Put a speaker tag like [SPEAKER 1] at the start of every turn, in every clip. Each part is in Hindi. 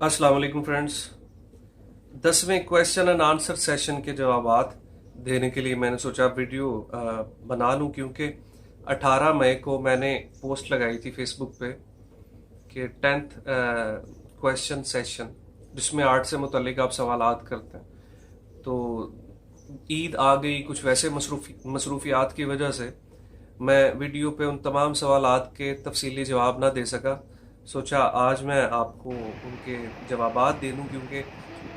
[SPEAKER 1] अस्सलाम वालेकुम फ्रेंड्स। 10वें क्वेश्चन एंड आंसर सेशन के जवाबात देने के लिए मैंने सोचा वीडियो बना लूं, क्योंकि 18 मई को मैंने पोस्ट लगाई थी फेसबुक पे कि 10th क्वेश्चन सेशन जिसमें आर्ट से मुतल्लिक आप सवालात करते हैं। तो ईद आ गई, कुछ वैसे मसरूफियात की वजह से मैं वीडियो पे उन तमाम सवालात के तफसीली जवाब ना दे सका। सोचा आज मैं आपको उनके जवाबात दे दूं, क्योंकि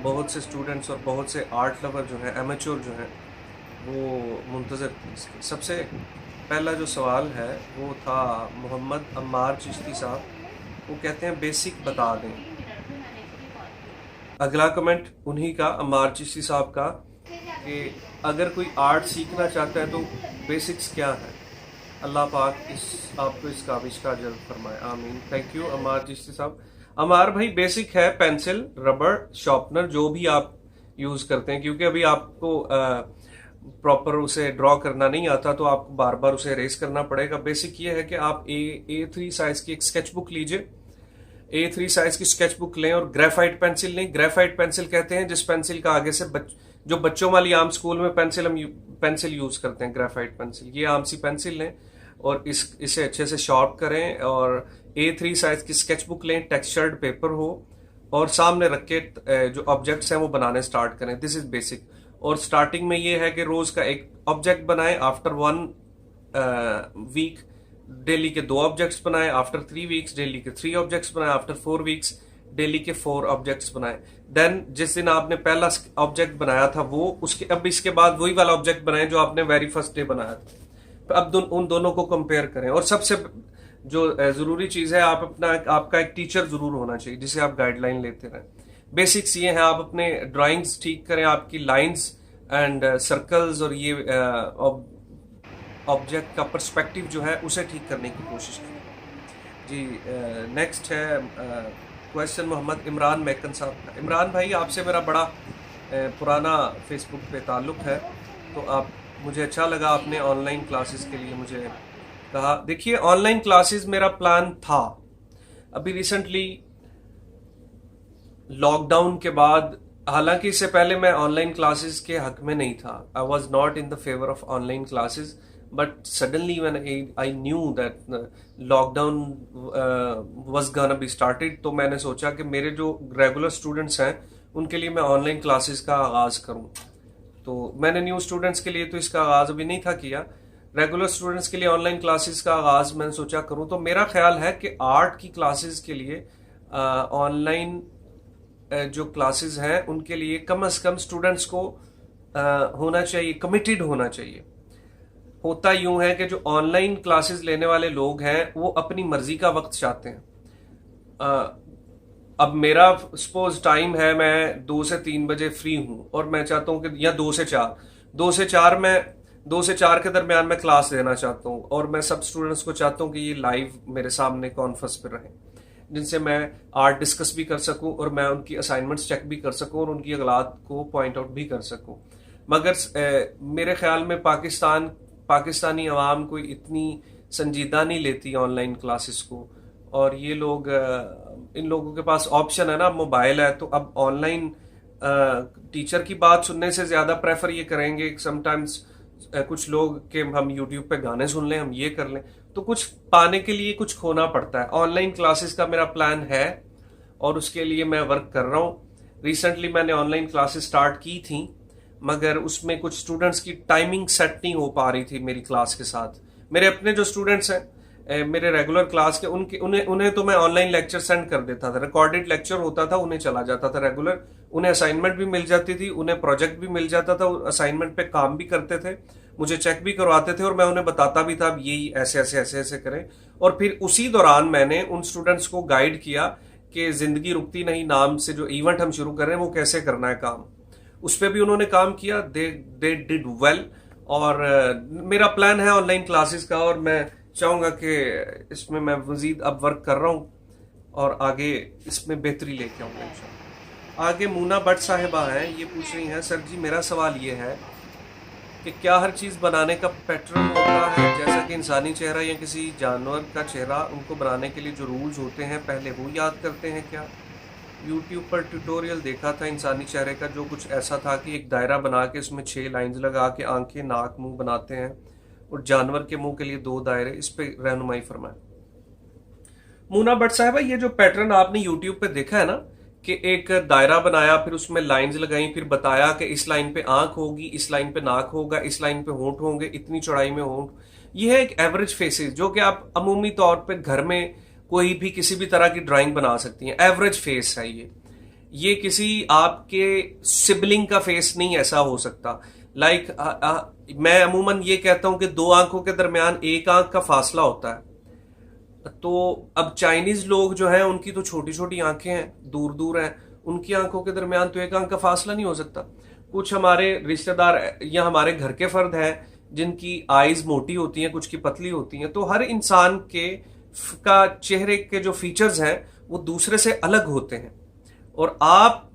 [SPEAKER 1] बहुत से स्टूडेंट्स और बहुत से आर्ट लवर जो हैं, एमेच्योर जो हैं, वो मुंतज़र थे इसके। सबसे पहला जो सवाल है वो था मोहम्मद अम्मार चिश्ती साहब। वो कहते हैं बेसिक बता दें। अगला कमेंट उन्हीं का, अम्मार चिश्ती साहब का, कि अगर कोई आर्ट सीखना चाहता है तो बेसिक्स क्या है। अल्लाह पाक आपको इस काबिश का अजर फरमाए, आमीन। थैंक यू अमार चिश्ती साहब। अमार भाई, बेसिक है पेंसिल, रबड़, शार्पनर, जो भी आप यूज करते हैं, क्योंकि अभी आपको प्रॉपर उसे ड्रॉ करना नहीं आता तो आपको बार बार उसे इरेज करना पड़ेगा। बेसिक ये है कि आप A3 साइज की एक स्केच बुक लीजिए। A3 साइज की स्केच बुक लें और ग्रेफाइट पेंसिल लें। ग्रेफाइट पेंसिल कहते हैं जिस पेंसिल का आगे से जो बच्चों वाली आम स्कूल में पेंसिल यूज करते हैं, ग्रेफाइट पेंसिल, ये आम सी पेंसिल लें और इसे अच्छे से शार्प करें। और A3 साइज की स्केच बुक लें, टेक्सचर्ड पेपर हो, और सामने रख के जो ऑब्जेक्ट्स हैं वो बनाने स्टार्ट करें। This is basic. और स्टार्टिंग में ये है कि रोज का एक ऑब्जेक्ट बनाएं। आफ्टर 1 वीक डेली के 2 ऑब्जेक्ट्स बनाएं। आफ्टर 3 वीक्स डेली के 3 ऑब्जेक्ट्स बनाएं। आफ्टर 4 वीक्स डेली के 4 ऑब्जेक्ट्स बनाएं। देन जिस दिन आपने पहला ऑब्जेक्ट बनाया था वो अब इसके बाद वही वाला ऑब्जेक्ट बनाएं जो आपने वेरी फर्स्ट डे बनाया था। तो अब उन दोनों को कंपेयर करें। और सबसे जो जरूरी चीज है, आपका एक टीचर जरूर होना चाहिए जिसे आप गाइडलाइन लेते रहें। बेसिक्स ये हैं, आप अपने ड्राइंग्स ठीक करें, आपकी लाइंस एंड सर्कल्स और ये ऑब्जेक्ट का पर्सपेक्टिव जो है उसे ठीक करने की कोशिश करें जी। नेक्स्ट है क्वेश्चन मोहम्मद इमरान मैकन साहब का। इमरान भाई, आपसे मेरा बड़ा पुराना फेसबुक पे ताल्लुक है, तो आप मुझे अच्छा लगा आपने ऑनलाइन क्लासेस के लिए मुझे कहा। देखिए, ऑनलाइन क्लासेस मेरा प्लान था। अभी रिसेंटली लॉकडाउन के बाद, हालांकि इससे पहले मैं ऑनलाइन क्लासेस के हक में नहीं था। I was not in the favour of online classes, but suddenly when I knew that lockdown was gonna be started, तो मैंने सोचा कि मेरे जो रेगुलर स्टूडेंट्स हैं उनके लिए मैं ऑनलाइन क्लासेस का आगाज करूं। तो मैंने न्यू स्टूडेंट्स के लिए तो इसका आगाज अभी नहीं था किया। रेगुलर स्टूडेंट्स के लिए ऑनलाइन क्लासेस का आगाज मैंने सोचा करूं। तो मेरा ख्याल है कि आर्ट की क्लासेस के लिए ऑनलाइन जो क्लासेस हैं उनके लिए कम से कम स्टूडेंट्स को होना चाहिए, कमिटेड होना चाहिए। होता यूं है कि जो ऑनलाइन क्लासेस लेने वाले लोग हैं वो अपनी मर्जी का वक्त चाहते हैं। अब मेरा सपोज टाइम है, मैं 2 से 3 बजे फ्री हूं और मैं चाहता हूं कि, या 2 से 4 के दरमियान मैं क्लास देना चाहता हूं, और मैं सब स्टूडेंट्स को चाहता हूं कि ये लाइव मेरे सामने कॉन्फ्रेंस पे रहें, जिनसे मैं आर्ट डिस्कस भी कर सकूं और मैं उनकी असाइनमेंट्स चेक भी कर सकूं और उनकी गलत को पॉइंट आउट भी कर सकूं। मगर मेरे ख्याल में पाकिस्तानी अवाम कोई इतनी संजीदा नहीं लेती ऑनलाइन क्लासेस को। और ये लोग, इन लोगों के पास ऑप्शन है ना, मोबाइल है, तो अब ऑनलाइन टीचर की बात सुनने से ज्यादा प्रेफर ये करेंगे समटाइम्स कुछ लोग कि हम यूट्यूब पे गाने सुन लें, हम ये कर लें। तो कुछ पाने के लिए कुछ खोना पड़ता है। ऑनलाइन क्लासेस का मेरा प्लान है और उसके लिए मैं वर्क कर रहा हूँ। रिसेंटली मैंने ऑनलाइन क्लासेस स्टार्ट की थी, मगर उसमें कुछ स्टूडेंट्स की टाइमिंग सेट नहीं हो पा रही थी मेरी क्लास के साथ। मेरे अपने जो स्टूडेंट्स हैं मेरे रेगुलर क्लास के, उन्हें तो मैं ऑनलाइन लेक्चर सेंड कर देता था। रिकॉर्डेड लेक्चर होता था, उन्हें चला जाता था रेगुलर। उन्हें असाइनमेंट भी मिल जाती थी, उन्हें प्रोजेक्ट भी मिल जाता था, असाइनमेंट पे काम भी करते थे, मुझे चेक भी करवाते थे और मैं उन्हें बताता भी था अब यही ऐसे ऐसे ऐसे ऐसे करें। और फिर उसी दौरान मैंने उन स्टूडेंट्स को गाइड किया कि जिंदगी रुकती नहीं नाम से जो इवेंट हम शुरू कर रहे हैं वो कैसे करना है काम। उस पर भी उन्होंने काम किया, दे डिड वेल। और मेरा प्लान है ऑनलाइन क्लासेस का, और मैं चाहूंगा कि इसमें मैं मजीद अब वर्क कर रहा हूँ और आगे इसमें बेहतरी लेके आऊंगा इंशाल्लाह। आगे मूना भट्ट साहिबा हैं, ये पूछ रही हैं, सर जी मेरा सवाल ये है कि क्या हर चीज़ बनाने का पैटर्न होता है, जैसा कि इंसानी चेहरा या किसी जानवर का चेहरा, उनको बनाने के लिए जो रूल्स होते हैं पहले वो याद करते हैं क्या? यूट्यूब पर ट्यूटोरियल देखा था इंसानी चेहरे का, जो कुछ ऐसा था कि एक दायरा बना के उसमें 6 लाइंस लगा के आंखें नाक मुंह बनाते हैं, और जानवर के मुंह के लिए 2 दायरे, इस पे रहनुमाई फरमाए। मूना भट्ट साहबा, ये जो पैटर्न आपने यूट्यूब पे देखा है ना, कि एक दायरा बनाया, फिर उसमें लाइंस लगाई, फिर बताया कि इस लाइन पे आंख होगी, इस लाइन पे नाक होगा, इस लाइन पे होंठ होंगे, इतनी चौड़ाई में होंठ, ये है एक एवरेज फेसेस जो कि आप अमूमी तौर पे घर में कोई भी किसी भी तरह की ड्राइंग बना सकती हैं। एवरेज फेस है ये किसी आपके सिबलिंग का फेस नहीं ऐसा हो सकता। लाइक मैं अमूमन ये कहता हूं कि 2 आंखों के दरमियान 1 आंख का फासला होता है। तो अब चाइनीज लोग जो हैं उनकी तो छोटी छोटी आंखें हैं, दूर दूर हैं, उनकी आंखों के दरमियान तो 1 आंख का फासला नहीं हो सकता। कुछ हमारे रिश्तेदार या हमारे घर के फर्द हैं जिनकी आईज मोटी होती हैं, कुछ की पतली होती हैं। तो हर इंसान का चेहरे के जो फीचर्स हैं वो दूसरे से अलग होते हैं। और आप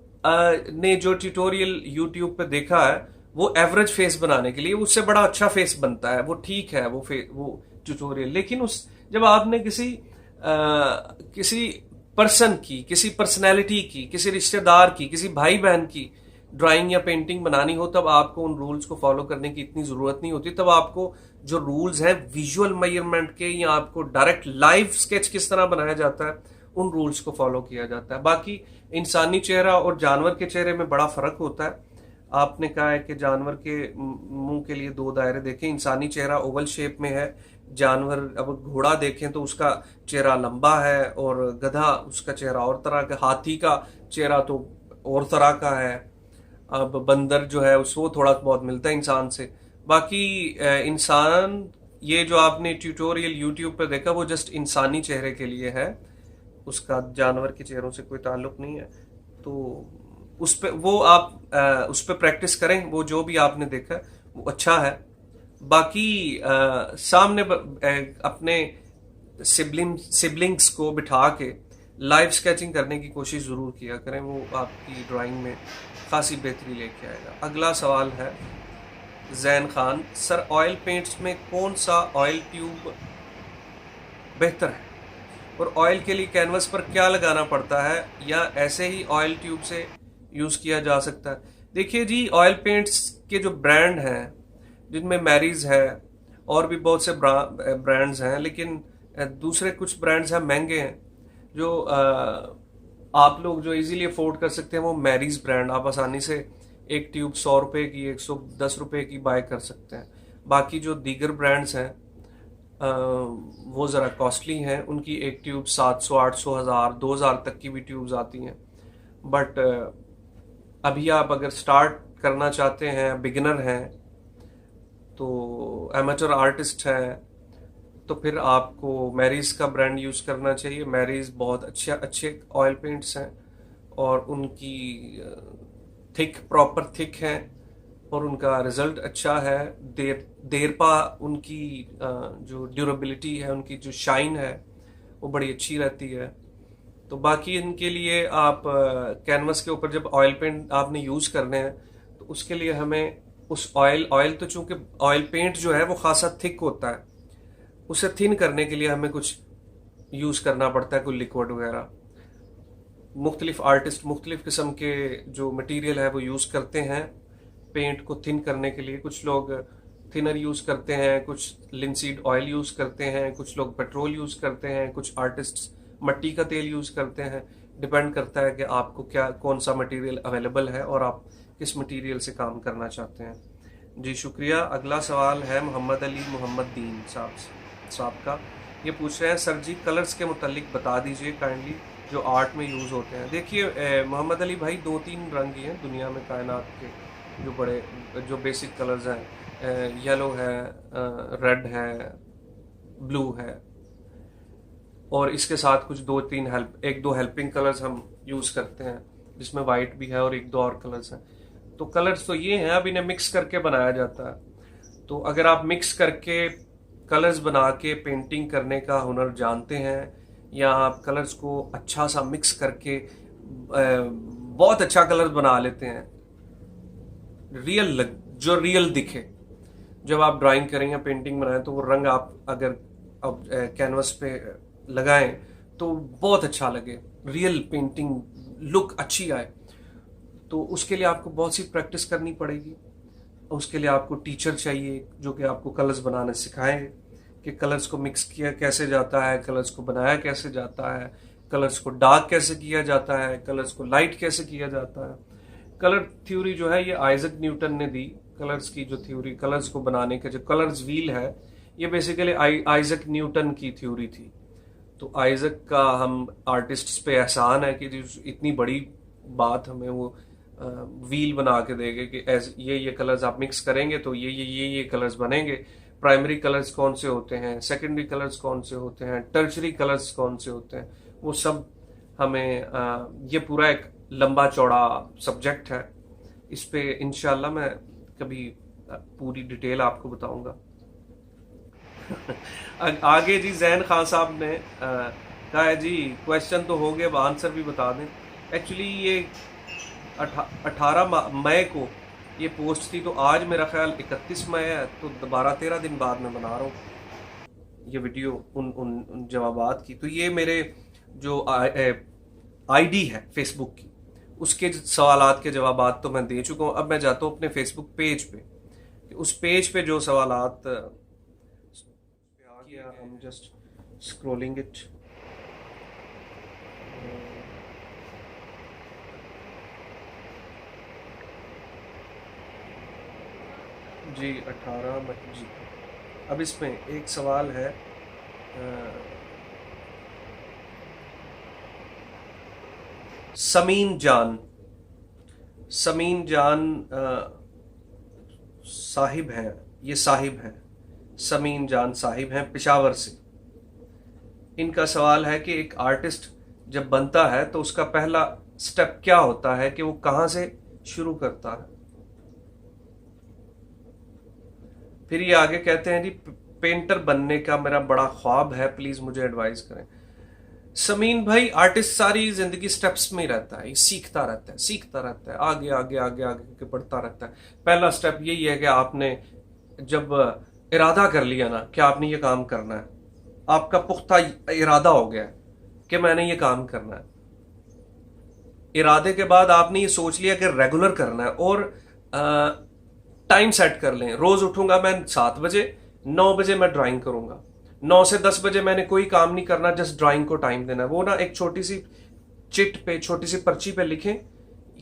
[SPEAKER 1] ने जो ट्यूटोरियल यूट्यूब पे देखा है वो एवरेज फेस बनाने के लिए, उससे बड़ा अच्छा फेस बनता है, वो ठीक है वो ट्यूटोरियल। लेकिन जब आपने किसी पर्सन की, किसी पर्सनैलिटी की, किसी रिश्तेदार की, किसी भाई बहन की ड्राइंग या पेंटिंग बनानी हो, तब आपको उन रूल्स को फॉलो करने की इतनी जरूरत नहीं होती। तब आपको जो रूल्स हैं विजुअल मेजरमेंट के, या आपको डायरेक्ट लाइव स्केच किस तरह बनाया जाता है, उन रूल्स को फॉलो किया जाता है। बाकी इंसानी चेहरा और जानवर के चेहरे में बड़ा फर्क होता है। आपने कहा है कि जानवर के मुंह के लिए 2 दायरे देखें, इंसानी चेहरा ओवल शेप में है। जानवर, अब घोड़ा देखें तो उसका चेहरा लंबा है, और गधा उसका चेहरा और तरह का, हाथी का चेहरा तो और तरह का है। अब बंदर जो है उसको थोड़ा बहुत मिलता है इंसान से। बाकी इंसान, ये जो आपने ट्यूटोरियल यूट्यूब पे देखा वो जस्ट इंसानी चेहरे के लिए है, उसका जानवर के चेहरों से कोई ताल्लुक नहीं है। तो उस पे वो आप उस पे प्रैक्टिस करें, वो जो भी आपने देखा वो अच्छा है। बाकी सामने अपने सिबलिंग्स को बिठा के लाइव स्केचिंग करने की कोशिश जरूर किया करें, वो आपकी ड्राइंग में खासी बेहतरी लेके आएगा। अगला सवाल है Zain Khan, sir oil paints में कौन सा ऑयल ट्यूब बेहतर है, और ऑयल के लिए कैनवस पर क्या लगाना पड़ता है, या ऐसे ही ऑयल ट्यूब से यूज किया जा सकता है? देखिए जी, ऑयल पेंट्स के जो ब्रांड हैं, जिनमें मैरीज है और भी बहुत से ब्रांड्स हैं, लेकिन दूसरे कुछ ब्रांड्स हैं महंगे हैं, जो आप लोग जो इजीली अफोर्ड कर सकते हैं वो मैरीज ब्रांड, आप आसानी से एक ट्यूब 100 रुपए की, 110 रुपए की बाय कर सकते हैं। बाकी जो दीगर ब्रांड्स हैं वो ज़रा कॉस्टली हैं, उनकी एक ट्यूब 700, 800, 1000, 2000 तक की भी ट्यूब्स आती हैं। बट अभी आप अगर स्टार्ट करना चाहते हैं, बिगिनर हैं, तो एमेचर आर्टिस्ट है, तो फिर आपको मैरीज का ब्रांड यूज करना चाहिए। मैरीज बहुत अच्छे ऑयल पेंट्स हैं, और उनकी प्रॉपर थिक हैं, और उनका रिजल्ट अच्छा है। देरपा उनकी जो ड्यूरेबिलिटी है, उनकी जो शाइन है वो बड़ी अच्छी रहती है। तो बाकी इनके लिए आप कैनवस के ऊपर जब ऑयल पेंट आपने यूज करने हैं, तो उसके लिए हमें उस ऑयल तो चूंकि ऑयल पेंट जो है वो खासा थिक होता है, उसे थिन करने के लिए हमें कुछ यूज करना पड़ता है, कोई लिक्विड वगैरह। मुख्तलिफ आर्टिस्ट मुख्तलिफ किस्म के जो मटेरियल है वो यूज करते हैं पेंट को थिन करने के लिए। कुछ लोग थिनर यूज करते हैं, कुछ लिंसीड ऑयल यूज करते हैं, कुछ लोग पेट्रोल यूज करते हैं, कुछ आर्टिस्ट मट्टी का तेल यूज करते हैं। डिपेंड करता है कि आपको कौन सा मटेरियल अवेलेबल है और आप किस मटेरियल से काम करना चाहते हैं। जी शुक्रिया। अगला सवाल है मोहम्मद अली मोहम्मद दीन साहब का। ये पूछ रहे हैं, सर जी कलर्स के मुतालिक बता दीजिए काइंडली जो आर्ट में यूज़ होते हैं। देखिए मोहम्मद अली भाई, 2-3 रंग ही हैं दुनिया में कायनात के जो बेसिक कलर्स हैं। येलो है, रेड है, ब्लू है, और इसके साथ कुछ 1-2 हेल्पिंग कलर्स हम यूज़ करते हैं, जिसमें वाइट भी है और 1-2 और कलर्स हैं। तो कलर्स तो ये हैं, अब इन्हें मिक्स करके बनाया जाता है। तो अगर आप मिक्स करके कलर्स बना के पेंटिंग करने का हुनर जानते हैं, या आप कलर्स को अच्छा सा मिक्स करके बहुत अच्छा कलर बना लेते हैं, जो रियल दिखे, जब आप ड्राइंग करें या पेंटिंग बनाएं, तो वो रंग आप अगर कैनवस पे लगाएं तो बहुत अच्छा लगे, रियल पेंटिंग लुक अच्छी आए, तो उसके लिए आपको बहुत सी प्रैक्टिस करनी पड़ेगी। उसके लिए आपको टीचर चाहिए जो कि आपको कलर्स बनाने सिखाए कि कलर्स को मिक्स किया कैसे जाता है, कलर्स को बनाया कैसे जाता है, कलर्स को डार्क कैसे किया जाता है, कलर्स को लाइट कैसे किया जाता है। कलर थ्योरी जो है ये आइजक न्यूटन ने दी। कलर्स की जो थ्योरी, कलर्स को बनाने के जो कलर्स व्हील है, ये बेसिकली आइजक न्यूटन की थ्योरी थी। तो आइजक का हम आर्टिस्ट्स पे एहसान है कि इतनी बड़ी बात हमें वो व्हील बना के देंगे कि ये कलर्स आप मिक्स करेंगे तो ये कलर्स बनेंगे। प्राइमरी कलर्स कौन से होते हैं, सेकेंडरी कलर्स कौन से होते हैं, टर्शरी कलर्स कौन से होते हैं, वो सब हमें ये पूरा एक लंबा चौड़ा सब्जेक्ट है। इस पे इंशाल्लाह मैं कभी पूरी डिटेल आपको बताऊंगा। आगे जी जैन खान साहब ने कहा है जी क्वेश्चन तो हो गए, आंसर भी बता दें। एक्चुअली ये 18 मई को ये पोस्ट थी, तो आज मेरा ख्याल 31 मई है, तो 12-13 दिन बाद मैं बना रहा हूँ ये वीडियो उन जवाबात की। तो ये मेरे जो आईडी है फेसबुक की, उसके सवालात के जवाबात तो मैं दे चुका हूँ। अब मैं जाता हूँ अपने फेसबुक पेज पे, उस पेज पे जो सवालात किया, हम जस्ट स्क्रॉलिंग इट। जी 18 मई जी। अब इसमें एक सवाल है, समीन जान साहिब हैं, ये साहिब हैं, समीन जान साहिब हैं पेशावर से। इनका सवाल है कि एक आर्टिस्ट जब बनता है तो उसका पहला स्टेप क्या होता है, कि वो कहां से शुरू करता है। फिर ये आगे कहते हैं जी पेंटर बनने का मेरा बड़ा ख्वाब है, प्लीज मुझे एडवाइस करें। समीन भाई, आर्टिस्ट सारी जिंदगी स्टेप्स में ही रहता है, सीखता रहता है, आगे आगे आगे आगे बढ़ता रहता है। पहला स्टेप यही है कि आपने जब इरादा कर लिया ना कि आपने ये काम करना है, आपका पुख्ता इरादा हो गया कि मैंने ये काम करना है। इरादे के बाद आपने ये सोच लिया कि रेगुलर करना है, और टाइम सेट कर लें। रोज उठूंगा मैं 7 बजे, 9 बजे मैं ड्राइंग करूंगा, 9 से 10 बजे मैंने कोई काम नहीं करना, जस्ट ड्राइंग को टाइम देना है। वो ना एक छोटी सी चिट पे, छोटी सी पर्ची पे लिखें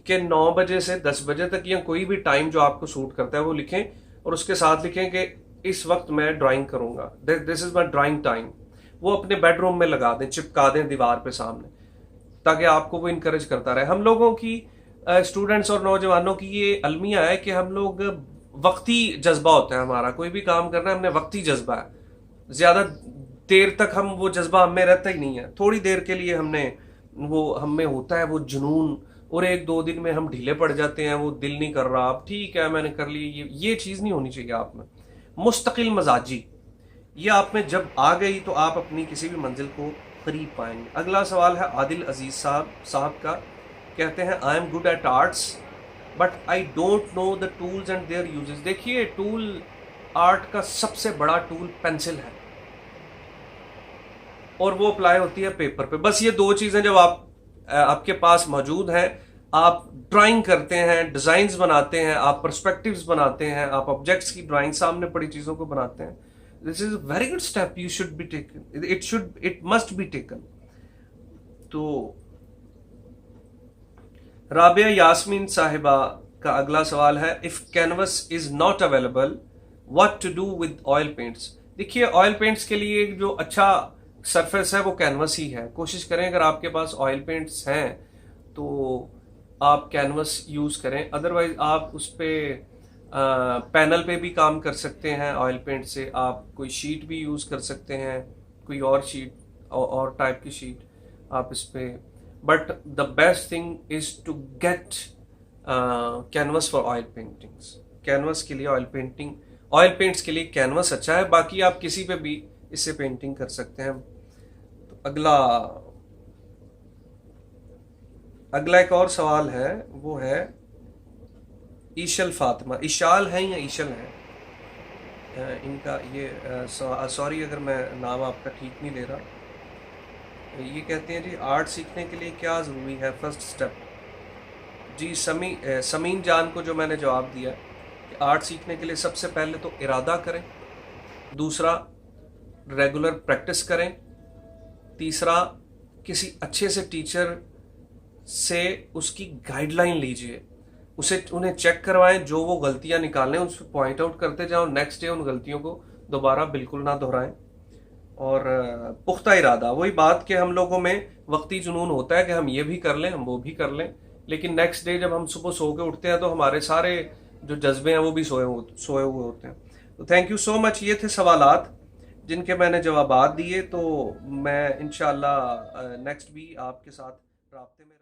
[SPEAKER 1] कि 9 बजे से 10 बजे तक, या कोई भी टाइम जो आपको सूट करता है वो लिखें, और उसके साथ लिखें कि इस वक्त मैं ड्राइंग करूंगा, this is my drawing time. वो अपने बेडरूम में लगा दें, चिपका दें दीवार पे सामने, ताकि आपको वो इंकरेज करता रहे। हम लोगों की स्टूडेंट्स और नौजवानों की ये अलमिया है कि हम लोग वक्ती जज्बा होता है हमारा, कोई भी काम करना है हमने वक्ती जज्बा है, ज्यादा देर तक हम वो जज्बा हमें रहता ही नहीं है। थोड़ी देर के लिए वो हमें होता है वो जुनून, और 1-2 दिन में हम ढीले पड़ जाते हैं, वो दिल नहीं कर रहा, अब ठीक है मैंने कर ली। ये चीज नहीं होनी चाहिए आप में। मुस्तकिल मजाजी ये आप में जब आ गई तो आप अपनी किसी भी मंजिल को करीब पाएंगे। अगला सवाल है आदिल अजीज साहब का, कहते हैं I am good at arts but I don't know the tools and there uses. देखिए, टूल, आर्ट का सबसे बड़ा टूल पेंसिल है, और वो अप्लाई होती है पेपर पे। बस ये 2 चीजें जब आपके पास मौजूद हैं, आप ड्राइंग करते हैं, डिजाइन्स बनाते हैं, आप पर्सपेक्टिव्स बनाते हैं, आप ऑब्जेक्ट्स की ड्राइंग, सामने पड़ी चीजों को बनाते हैं, this is a very good step, you should be taken, it must be taken. तो राबिया यास्मीन साहिबा का अगला सवाल है, if canvas is not available what to do with oil paints. देखिए, ऑयल पेंट्स के लिए जो अच्छा सरफेस है वो कैनवस ही है। कोशिश करें, अगर आपके पास ऑयल पेंट्स हैं तो आप कैनवस यूज करें, अदरवाइज आप उस पर पैनल पे भी काम कर सकते हैं। ऑयल पेंट से आप कोई शीट भी यूज कर सकते हैं, कोई और शीट और टाइप की शीट आप इस पे, but the best thing is to get canvas for oil paintings. Canvas के लिए ऑयल पेंट्स के लिए कैनवस अच्छा है, बाकी आप किसी पे भी इससे पेंटिंग कर सकते हैं। तो अगला एक और सवाल है, वो है ईशल फातिमा। इशाल है या ईशल है इनका, ये सॉरी अगर मैं नाम आपका ठीक नहीं ले रहा। ये कहते हैं जी आर्ट सीखने के लिए क्या ज़रूरी है, फर्स्ट स्टेप। जी समीन जान को जो मैंने जवाब दिया कि आर्ट सीखने के लिए सबसे पहले तो इरादा करें, दूसरा रेगुलर प्रैक्टिस करें, तीसरा किसी अच्छे से टीचर से उसकी गाइडलाइन लीजिए, उन्हें चेक करवाएं, जो वो गलतियां निकालें उस पर पॉइंट आउट करते जाओ, नेक्स्ट डे उन गलतियों को दोबारा बिल्कुल ना दोहराएं। और पुख्ता इरादा, वही बात कि हम लोगों में वक्ती जुनून होता है कि हम ये भी कर लें, हम वो भी कर लें, लेकिन नेक्स्ट डे जब हम सुबह सो के उठते हैं तो हमारे सारे जो जज्बे हैं वो भी सोए हुए होते हैं। तो थैंक यू सो मच। ये थे सवालात जिनके मैंने जवाबात दिए। तो मैं इंशाल्लाह नेक्स्ट भी आपके साथ राब्ते में